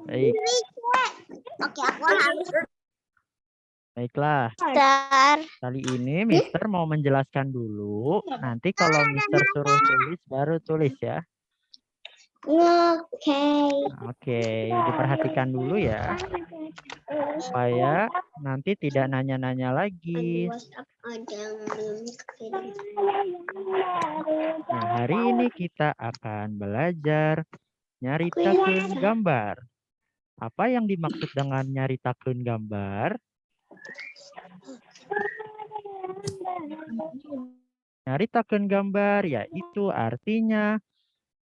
Baik. Oke, aku harus. Baiklah. Kali ini Mister mau menjelaskan dulu. Nanti kalau Mister suruh tulis, baru tulis ya. Oke, diperhatikan dulu ya. Supaya nanti tidak nanya-nanya lagi. Nah, hari ini kita akan belajar nyaritakeun gambar. Apa yang dimaksud dengan nyaritakeun gambar? Nyaritakeun gambar yaitu artinya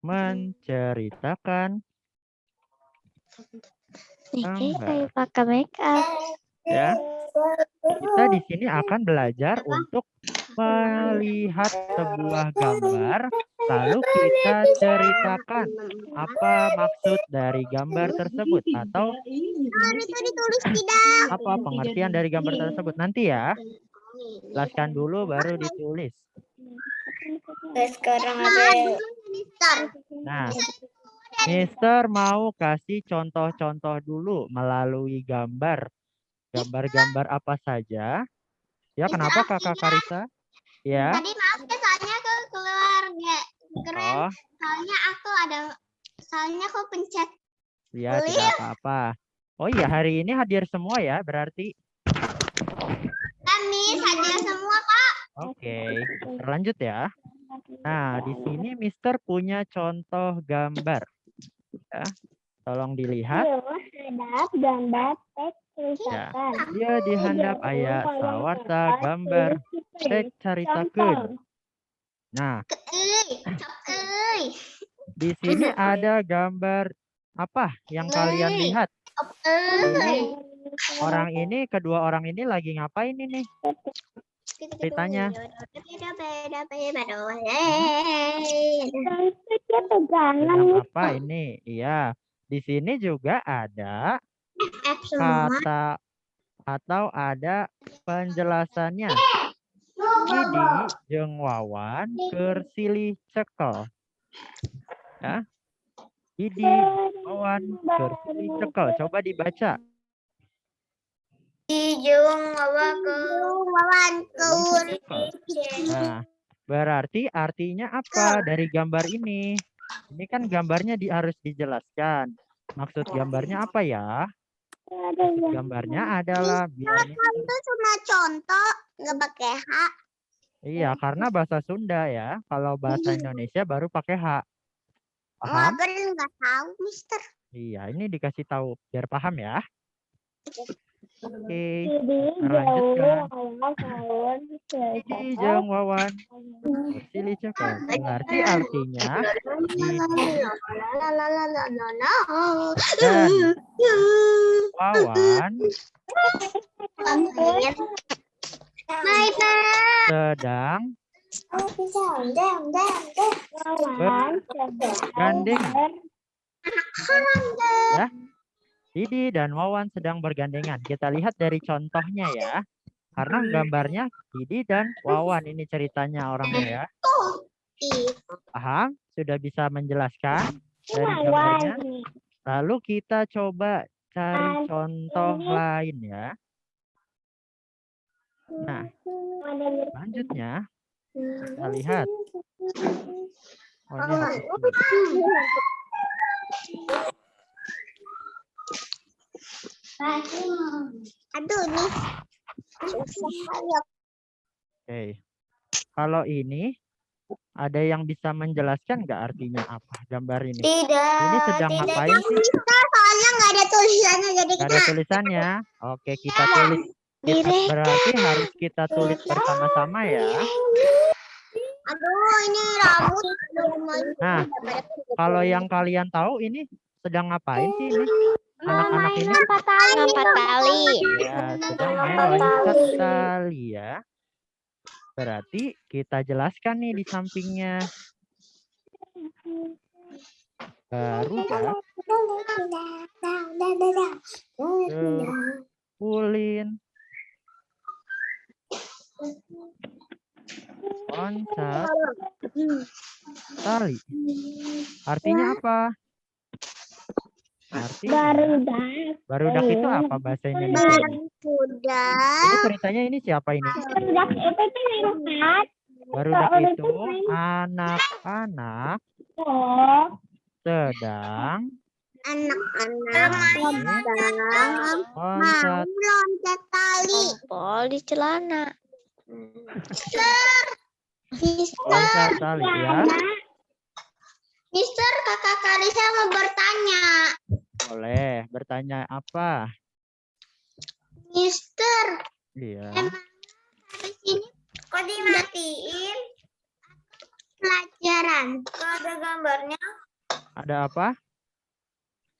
menceritakan gambar. Pakai make up. Ya, kita di sini akan belajar untuk melihat sebuah gambar, lalu kita ceritakan apa maksud dari gambar tersebut atau Ditulis tidak. apa pengertian dari gambar tersebut. Nanti ya, jelaskan dulu baru ditulis. Sekarang ada. Nah, Mister mau kasih contoh-contoh dulu melalui gambar. Gambar-gambar apa saja? Ya, kenapa Kakak Karisa? Ya. Tadi maaf ya, soalnya aku keluar nggak keren. Oh, Soalnya aku pencet. ya tidak apa-apa. Oh iya, hari ini hadir semua ya, berarti. Miss hadir semua, Kak. Oke, lanjut ya. Nah, di sini Mister punya contoh gambar. Ya, tolong dilihat. Hadap gambar teks Ya, dia di handap aya sawarta gambar teks caritakeun. Nah, di sini ada gambar apa yang kalian lihat? Ini orang ini, kedua orang ini lagi ngapain ini? Ceritanya. Sedang apa ini? Iya. Di sini juga ada kata atau ada penjelasannya. Didi jeung Wawan keur silih cekel. Ya. Didi Wawan keur silih cekel. Coba dibaca. Nah, berarti artinya apa dari gambar ini? Ini kan gambarnya harus dijelaskan. Maksud gambarnya apa ya? Maksud gambarnya adalah biar Itu cuma contoh, nggak pakai H. iya, karena bahasa Sunda ya. Kalau bahasa Indonesia baru pakai H. Paham? Nggak tahu, Mister. Iya, ini dikasih tahu biar paham ya. Oke, Jadi lanjutkan. Didi jeung Wawan silih cekel. Berarti artinya Didi dan Wawan sedang bergandengan. Ya, Didi dan Wawan sedang bergandengan. Kita lihat dari contohnya ya. Karena gambarnya Didi dan Wawan ini ceritanya orangnya ya. Paham? Sudah bisa menjelaskan dari gambarnya? Lalu kita coba cari contoh lain ya. Nah, selanjutnya kita lihat. Oh, ini hapus. Aduh, nih. Oke. Kalau ini ada yang bisa menjelaskan nggak artinya apa gambar ini? Tidak. Ini sedang ngapain sih? Soalnya nggak ada tulisannya, jadi Nggak ada tulisannya. Oke, kita tulis. Berarti harus kita tulis bersama-sama ya. Aduh, ini rambut. Nah, kalau yang kalian tahu ini sedang ngapain sih ini? Anak-anak ini? Lompat tali. Ya, sedang main loncat tali ya. Berarti kita jelaskan nih di sampingnya. Baru ya. Terpulin. Loncat tali. Artinya apa? Artinya barudak itu apa bahasa Indonesia? Ini ceritanya ini siapa ini? Barudak itu anak-anak sedang loncat. loncat tali. Jempol di celana. Loncat tali ya. Mister, kakak Karisa mau bertanya. Boleh. Bertanya apa? Mister, Iya. habis ini kok dimatiin pelajaran? Kok ada gambarnya? Ada apa?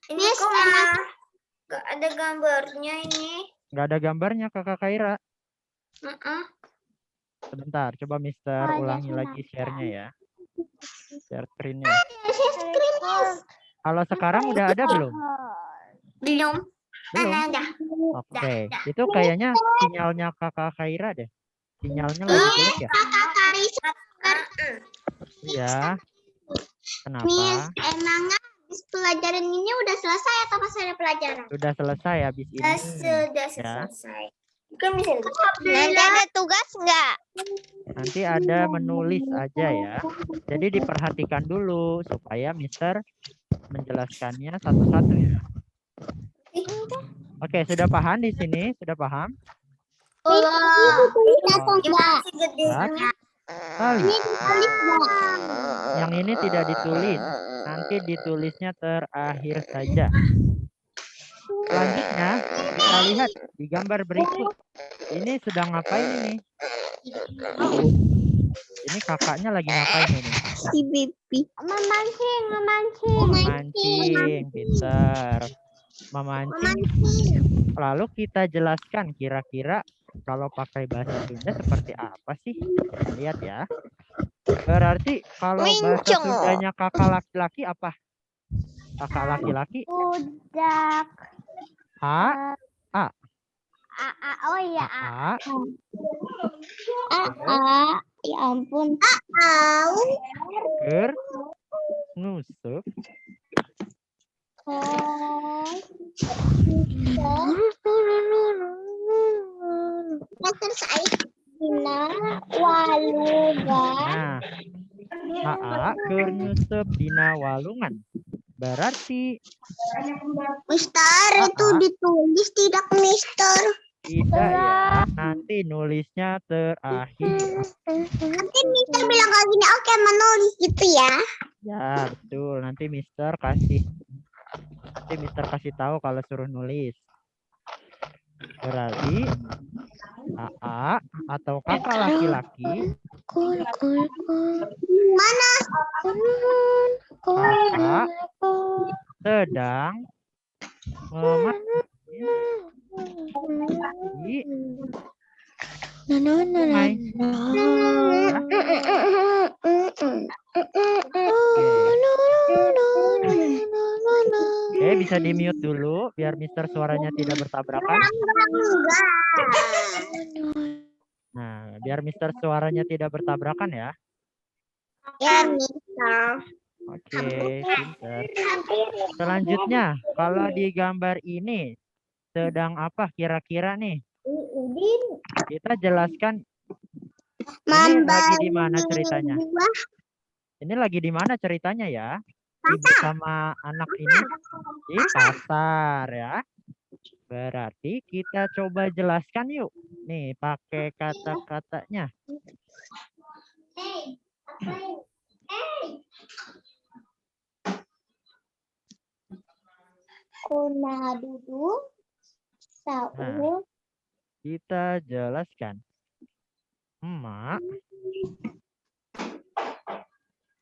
Ini kok nggak ada gambarnya ini? Nggak ada gambarnya Kakak Kaira. Sebentar, coba Mister ulangi lagi share-nya ya. Share screen-nya. Kalau sekarang udah ada belum? Belum. Belum. Ada. Oke, itu kayaknya sinyalnya Kakak Kaira deh. Sinyalnya lagi jelek ya? Kakak Karisa. Iya. Kenapa? Miss, emangnya habis pelajaran ini udah selesai atau masih ada pelajaran? Sudah selesai habis ini. Sudah Ya. selesai. Kan bisa Nanti ada tugas nggak? Nanti ada menulis aja ya. Jadi diperhatikan dulu supaya Mister menjelaskannya satu-satu ya. Oke, sudah paham di sini? Sudah paham? Kali. Yang ini tidak ditulis. Nanti ditulisnya terakhir saja. Selanjutnya, kita lihat di gambar berikut. Ini sedang ngapain ini? Ini kakaknya lagi ngapain ini? Si Bibi. Memancing. Memancing, pintar. Memancing. Lalu kita jelaskan kira-kira kalau pakai bahasa Sunda seperti apa sih? Kita lihat ya. Berarti kalau bahasa Mincong. Sundanya kakak laki-laki apa? Kakak laki-laki Budak. A, Oh iya. A, Ya ampun. ger, nusuk, nah, A, ger, nusuk, dina walungan. Berarti Mister, itu ditulis tidak, Mister? tidak ya, nanti nulisnya terakhir. Nanti Mister bilang kayak gini, oke menulis gitu ya. Ya, betul. Nanti Mister kasih tahu kalau suruh nulis. Berarti AA atau kakak laki-laki Mana? kakak sedang memancing di sungai. Oke, bisa di mute dulu biar Mister suaranya tidak bertabrakan. Nah, biar Mister suaranya tidak bertabrakan ya. Ya, Mister. Oke, pinter. Selanjutnya, kalau di gambar ini sedang apa kira-kira nih? Kita jelaskan ini lagi di mana ceritanya? Ini lagi di mana ceritanya ya? Ibu sama anak ini di pasar ya. Berarti kita coba jelaskan yuk. Nih, pakai kata-katanya. Kuna duduk, sahur. Kita jelaskan. Emak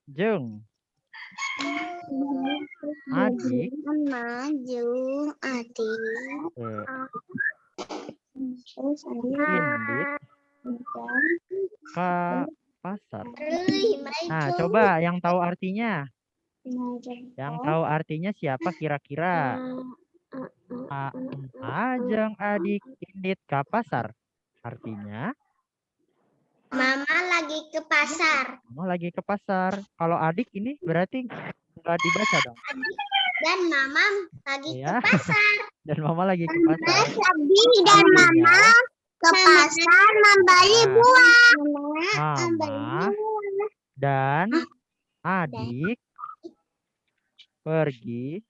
jeung adik Jung adik. indit ke pasar. Nah, coba yang tahu artinya. Yang tahu artinya siapa kira-kira? Ajeng adik indit ke pasar. Artinya? Mama lagi ke pasar. Mama lagi ke pasar. Kalau adik ini berarti Enggak dibaca dong. Dan mama lagi Ya. ke pasar. Dan mama lagi ke pasar. Abi dan mama ke pasar membeli Nah, buah. Mama dan adik pergi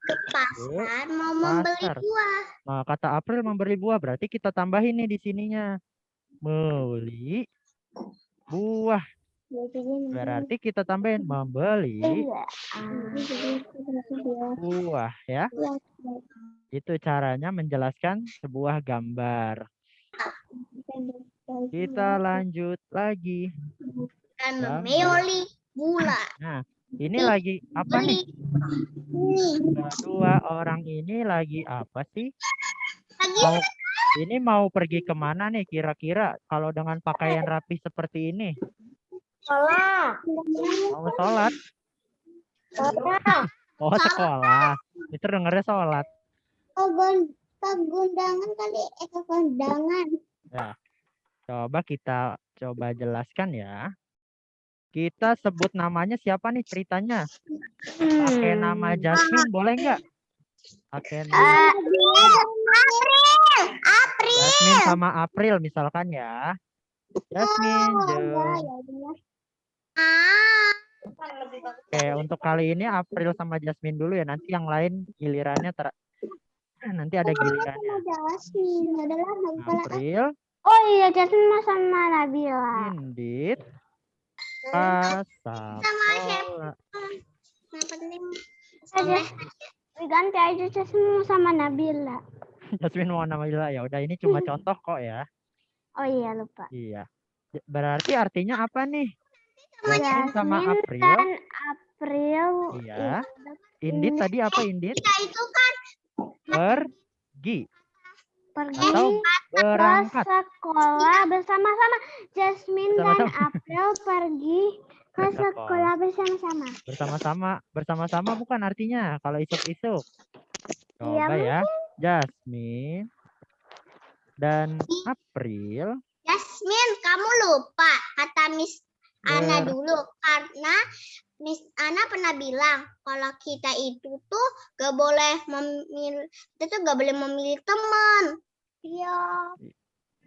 Ke pasar mau membeli pasar. buah. Nah, kata April membeli buah, berarti kita tambahin nih di sininya. Membeli buah. Berarti kita tambahin membeli buah ya. Itu caranya menjelaskan sebuah gambar. Kita lanjut lagi. Dan Gambar. membeli gula. Nah, ini lagi apa nih? Kedua orang ini lagi apa sih? Ini mau pergi kemana nih kira-kira kalau dengan pakaian rapi seperti ini? Mau sholat? Oh, sekolah. Itu dengernya sholat. Kegundangan kali, kegundangan. Ya, coba kita jelaskan ya. Kita sebut namanya siapa nih ceritanya? Pakai nama Jasmine boleh nggak? Pakai nama Jasmine sama April misalkan ya. Jasmine, Oke, untuk kali ini April sama Jasmine dulu ya. Nanti yang lain gilirannya nanti ada gilirannya. April, Oh iya, Jasmine sama Nabila. Indit, Pasapola. Yang penting ganti aja Jasmine sama Nabila. Jasmine mau Nabila ya. Udah ini cuma contoh kok ya. Oh iya, lupa. Iya. Berarti artinya apa nih? Jasmine sama Jasmine April. dan April. Iya. Indit tadi apa Indit? Kita itu kan Pergi pergi atau ke berangkat. sekolah bersama-sama. Jasmine dan Bersama-sama. April pergi ke Ke sekolah. sekolah bersama-sama. Bersama-sama bukan artinya kalau isuk-isuk. Iya, Coba ya. Jasmine dan April. Jasmine, kamu lupa kata Miss Ana Ber- dulu karena Miss Ana pernah bilang kalau kita itu tuh gak boleh memilih teman. Iya.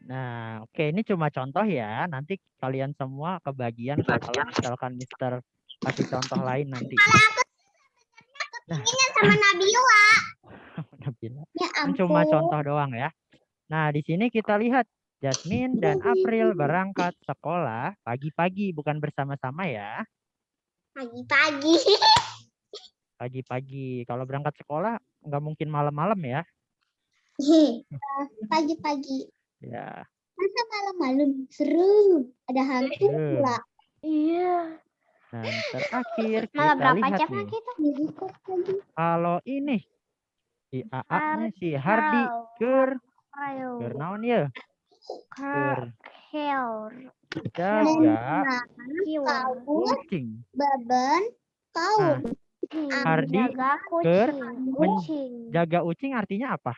Nah, oke ini cuma contoh ya. Nanti kalian semua kebagian kalau misalkan Mister kasih contoh lain nanti. Ini sama Nabila. Nabila. Ya Kan cuma contoh doang ya. Nah, di sini kita lihat Jasmine dan April berangkat sekolah pagi-pagi, bukan bersama-sama ya. Pagi-pagi. Pagi-pagi. Kalau berangkat sekolah nggak mungkin malam-malam ya. Pagi-pagi. Ya. Masa malam-malam seru. Ada hantu pula. Iya. Dan terakhir Malah kita berapa lihat jamnya nih. kita? Kalau ini si AA-nya si Hardi ker naon ya? Ker jaga kucing. Baban kau. Nah, Hardi Jaga ker kucing. jaga kucing artinya apa?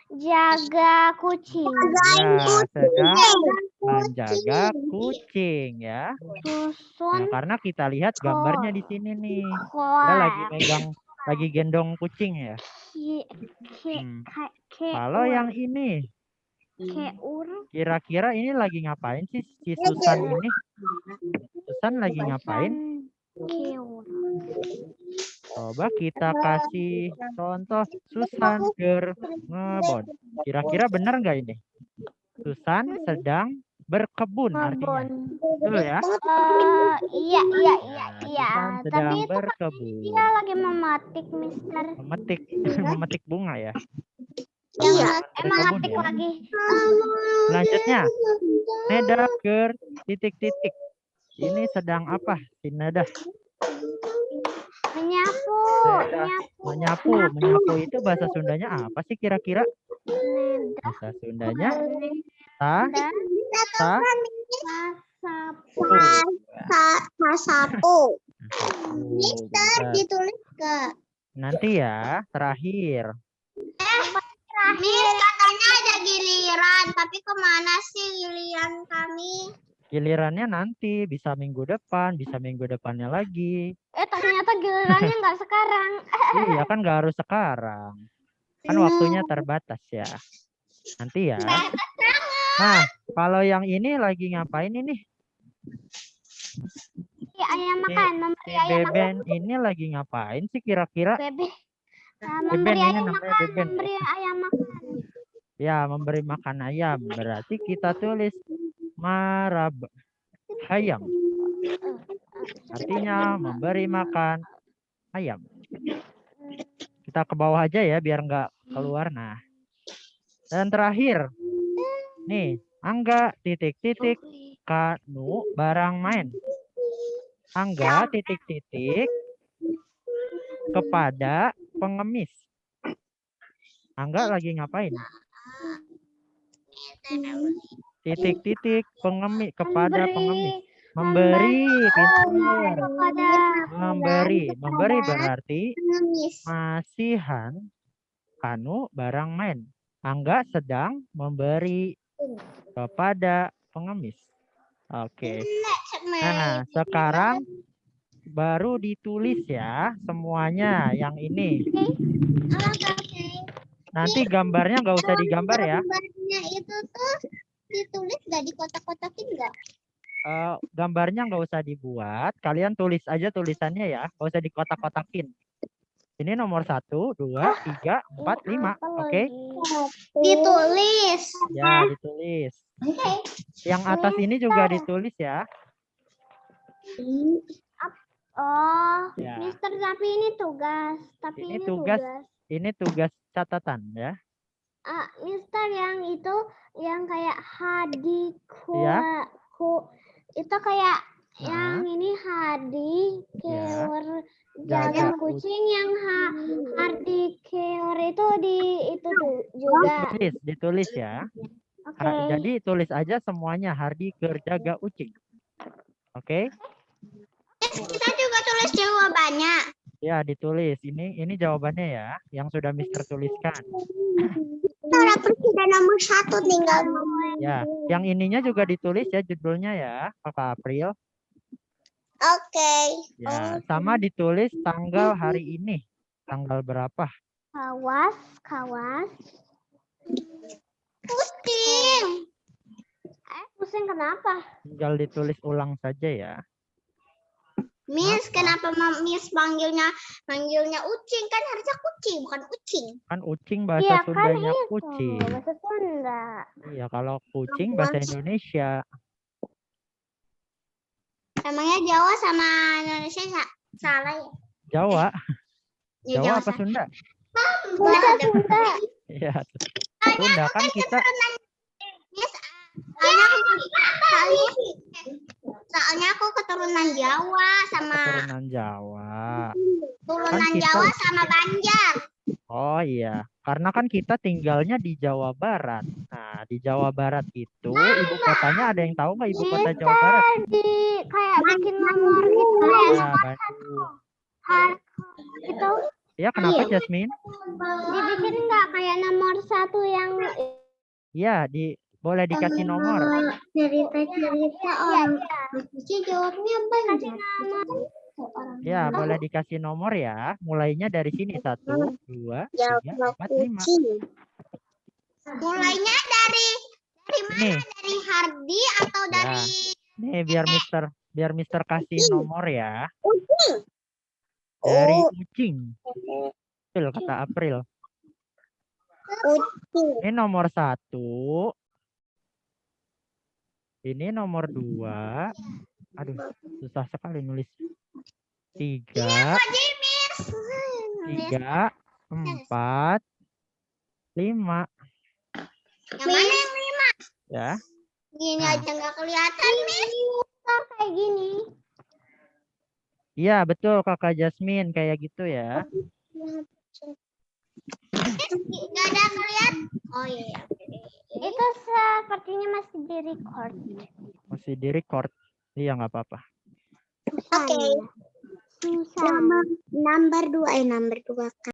Jaga kucing. Ya, sedang menjaga kucing ya. Nah, Susun karena kita lihat gambarnya di sini nih. Dia lagi gendong kucing ya. Kalau yang ini kira-kira ini lagi ngapain sih si Susan ini? Susan lagi ngapain? Coba kita kasih contoh Susan ngebon. Kira-kira benar nggak ini? Susan sedang berkebun artinya. Betul ya? Iya. Susan sedang Tapi itu berkebun. dia lagi memetik, Mister. Memetik bunga ya. Iya, emang Berkebun metik ya. lagi. Selanjutnya, Neda titik-titik. Ini sedang apa? Si Neda Menyapu. menyapu itu bahasa Sundanya apa sih kira-kira? Bahasa Sundanya Sapu. Mister Ditulis ke. Nanti ya, terakhir. Miss, katanya ada giliran, tapi kemana sih giliran kami? Gilirannya nanti, bisa minggu depan, bisa minggu depannya lagi. Ternyata gilirannya nggak sekarang. Iya kan nggak harus sekarang. Kan waktunya terbatas ya. Nanti ya. Nah, kalau yang ini lagi ngapain ini? Ayam Si- makan, memberi Si ayam makan. Beben ini lagi ngapain sih kira-kira? Bebe. Beben Memberi ini ayam namanya makan, Beben. memberi ayam makan. Ya, memberi makan ayam. Berarti kita tulis marab ayam. Artinya memberi makan ayam. Kita ke bawah aja ya biar nggak keluar. Nah, dan terakhir, nih, Angga titik-titik Kanu barang main. Angga titik-titik kepada pengemis. Angga lagi ngapain? Titik-titik pengemis kepada pengemis. Memberi, pintar. Kepada Memberi berarti pengemis. masihan Kanu barang main. Angga sedang memberi kepada pengemis. Oke. Nah, sekarang baru ditulis ya semuanya yang ini. Nanti gambarnya nggak usah digambar ya. Gambarnya itu tuh ditulis nggak di kotak-kotakin nggak? Gambarnya nggak usah dibuat. Kalian tulis aja tulisannya ya. Nggak usah dikotak-kotakin. Ini nomor 1, 2, 3, 4, 5. Oke. Ditulis. Ya, ditulis. Yang atas ini juga ditulis ya. Oh, Ya. Mister, tapi ini tugas. Ini tugas. Ini tugas catatan ya. Mister, yang itu yang kayak hadiku. Ya. Itu kayak Nah. yang ini hadi kewer Jaga jaga kucing, yang hardi kewer itu itu juga. Ditulis ya. Oke. Jadi tulis aja semuanya Hardi kerjaga ucing. Oke. Kita juga tulis jawabannya. Ya, ditulis. Ini jawabannya ya, yang sudah Mister tuliskan. Sudah sudah nomor 1 tinggal. Ya, yang ininya juga ditulis ya judulnya ya, Kakak April. Oke. Ya, sama ditulis tanggal hari ini. Tanggal berapa? Kawas. Pusing. Pusing kenapa? Tinggal ditulis ulang saja ya. Miss, kenapa Miss manggilnya ucing? Kan harusnya kucing, bukan ucing. Kan ucing bahasa Sundanya kucing. Bahasa Sunda. Iya, kalau kucing bahasa Indonesia. Emangnya Jawa sama Indonesia salah ya? Jawa. Ya, Jawa apa Sunda? Sunda. Iya. Sunda kan kita. Miss, soalnya aku keturunan Jawa sama Keturunan Jawa. turunan Kan kita- Jawa sama Banjar. Oh iya, karena kan kita tinggalnya di Jawa Barat. Nah, di Jawa Barat itu ibu kotanya ada yang tahu nggak ibu kota Jawa Barat? Kayak bikin nomor gitu Ya, Bandung. itu Ya, kenapa Jasmine? dibikin nggak kayak nomor 1 yang Iya, boleh dikasih nomor. cerita orang jawabnya Banjar. Ya, boleh dikasih nomor ya. Mulainya dari sini 1, 2, 3, 4, 5. Mulainya dari mana? Nih, Dari Hardi atau dari nih biar Mister kasih nomor ya. Dari ucing. Betul kata April. Ini nomor 1. Ini nomor 2. Aduh, susah sekali nulis. 3, 4, 5. Yang mana yang 5? Ya. Gini aja nggak kelihatan, Miss. Kayak gini. Iya, betul Kakak Jasmine kayak gitu ya. Nggak ada kelihatan. Oh iya. Itu sepertinya masih di record. Masih di record. Iya, nggak apa-apa. Oke. Number 2 kan.